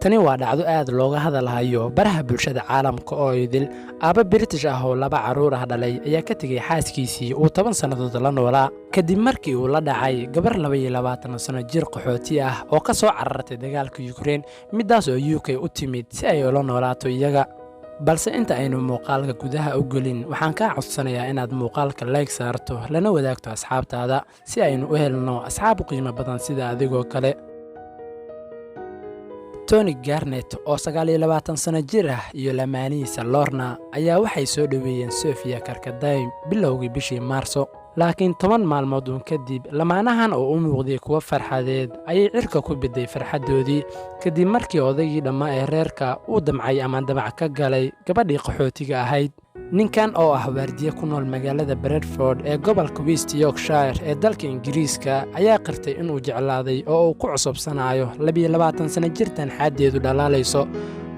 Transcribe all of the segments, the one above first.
tani waa dhacdo aad looga hadalhayo baraha bulshada caalamka oo idil aaba British ah oo laba caruur ah dhalay ayaa ka tagay xaaskiisii uu 10 sanadood la noolaa kadib markii uu la dhacay gabar 22 sano jir qaxooti ah oo ka soo carartay dagaalka Ukraine midaas oo UK u timid si ay ula noolaato iyaga balse inta aynu muuqaalka gudaha u gelin waxaan ka codsanayaa inaad muuqaalka like saarto lana wadaagto asxaabtaada si aynu u helno asxaab qiimo badan sida adigoo kale Tony Garnett oo 29 sano jir ah iyo lamaanihiisa Lorna ayaa waxay soo dhaweeyeen Sofia Karkaday bilowgii bishii Maarso laakiin 10 maalmood kadib lamaanahan oo u muuqday kuwa farxadeed ayay cirka ku biday farxadoodii kadib markii odaygii dhammaa ee reerka uu damcay ama damac ka galay gabadhii qaxootiga ahayd ninkan oo ah waardiye ku nool magaalada Bradford ee gobolka West Yorkshire ee dalka Ingiriiska ayaa qirtay inuu jeclaaday oo uu ku cusubsanayo 22 sano jirtan xaadeedu dhalaalayso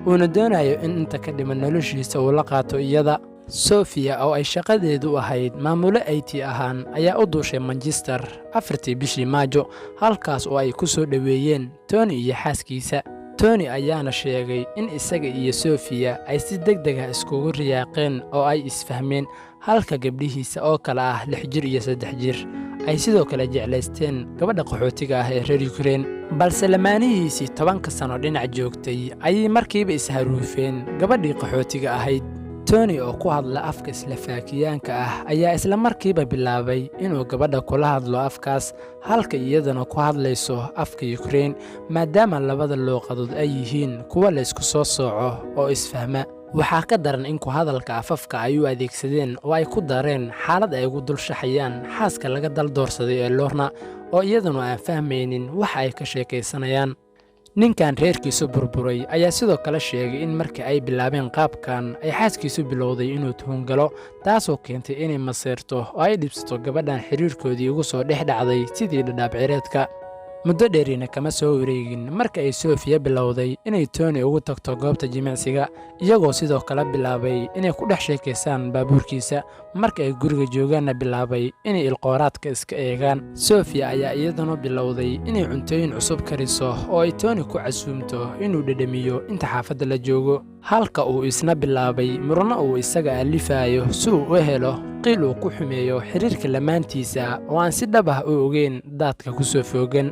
uuna doonayo in inta ka dhiman noloshiisa uu la qaato iyada Sofia oo ay shaqadeedu ahayd maamulo IT ahaan ayaa u duushay Manchester 4 bishii Maajo halkaas oo ay ku soo dhaweeyeen Tony iyo xaaskiisa Tony ayaana sheegay in isaga iyo Sofia ay si degdeg ah iskugu riyaaqeen oo ay isfahmeen halka gabdhihiisa oo kala ah 6 jir iyo 3 jir ay sidoo kale jeclaysteen gabadha qaxootiga ah ee reer Ukraine balse lamaanihiisii 10 sano dhinac joogtay ayay markiiba isharuufeen gabadhii qaxootiga ahayd Tony oo ku hadla afka Slafaakiyaanka ah ayaa isla markiiba bilaabay inuu gabadha kula hadlo afkaas halka iyadana ku hadlayso afka Ukraine maadaama labada luuqadood ay yihiin kuwa la isku soo sooco oo isfahma waxaa ka daran in ku hadalka afafka ay u adeegsadeen oo ay ku dareen xaalad ay ugu dulshaxayaan xaaska laga dal doorsaday ee Lorna oo iyaduna aan fahmaynin waxa ay ka sheekaysanayaan ninkan reerkiisu burburay ayaa sidoo kale sheegay in markii ay bilaabeen qaabkan ay xaaskiisu bilowday inuu tuhun galo taasoo keentay inay maseerto oo ay dhibsato gabadhan xiriirkoodii ugu soo dhex dhacday sidii dhadhaab cireedka muddo dheerina kama soo wareegin marka ay Sofia bilowday inay Tony ugu tagto goobta jimicsiga iyagoo sidoo kale bilaabay inay ku dhex sheekaystaan baabuurkiisa marka ay guriga joogaanna bilaabay inay ilqooraadka iska eegaan Sofia ayaa iyaduna bilowday inay cuntooyin cusub kariso oo ay Tony ku casuumto inuu dhadhamiyo inta xaafadda la joogo halka uu isna bilaabay murno uu isaga alifayo si uu u helo qiil uu ku xumeeyo xiriirka lamaantiisa oo aan si dhab ah u ogeyn daadka ku soo foogan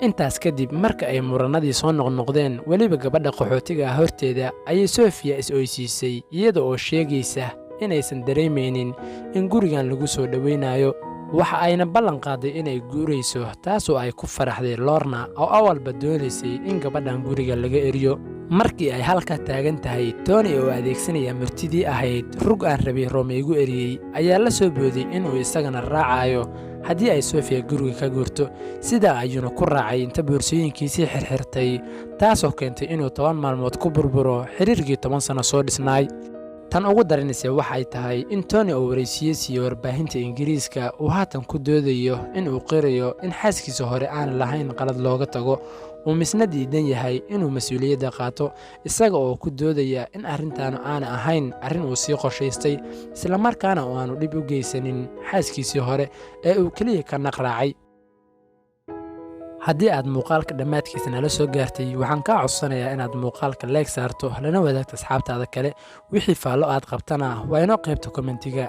intaas kadib marka ay muranadii soo noqnoqdeen waliba gabadha qaxootiga horteeda ayay Sofia is-oysiisay iyada oo sheegaysa inaysan dareemaynin in gurigan lagu soo dhaweynayo waxa ayna ballan qaaday inay guurayso taasoo ay ku faraxday Lorna oo awalba doonaysay in gabadhan guriga laga eriyo markii ay halka taagan tahay Tony oo adeegsanaya martidii ahayd rug aan rabay Romeo eriyay ayaa la soo booday inuu isagana raacayo haddii ay Sofia guriga ka guurto sida ayuuna ku raacay inta boorsooyinkiisii xirxirtay taasoo keentay inuu 10 maalmood ku burburo xiriirkii 10 sano soo dhisnay tan ugu daranaysa waxay tahay in Tony oo wareysiiyay warbaahinta Ingiriiska uu haatan ku doodayo in uu qirayo in xaaskiisa hore aan lahayn qalad looga tago uu misna diidan yahay inuu mas'uuliyadda qaato isaga oo ku doodaya in arrintan aan ahayn arrin uu sii qorshaystay isla markaana aanu dhib u geysanin xaaskiisii hore ee uu kaliya ka naqraacay haddii aad muuqaalka dhammaadkiisa nala soo gaartay waxaan ka codsanayaa inaad muuqaalka like saarto lana wadaagto asxaabtaada kale wixii faallo aad qabtana waa inoo qaybta commentiga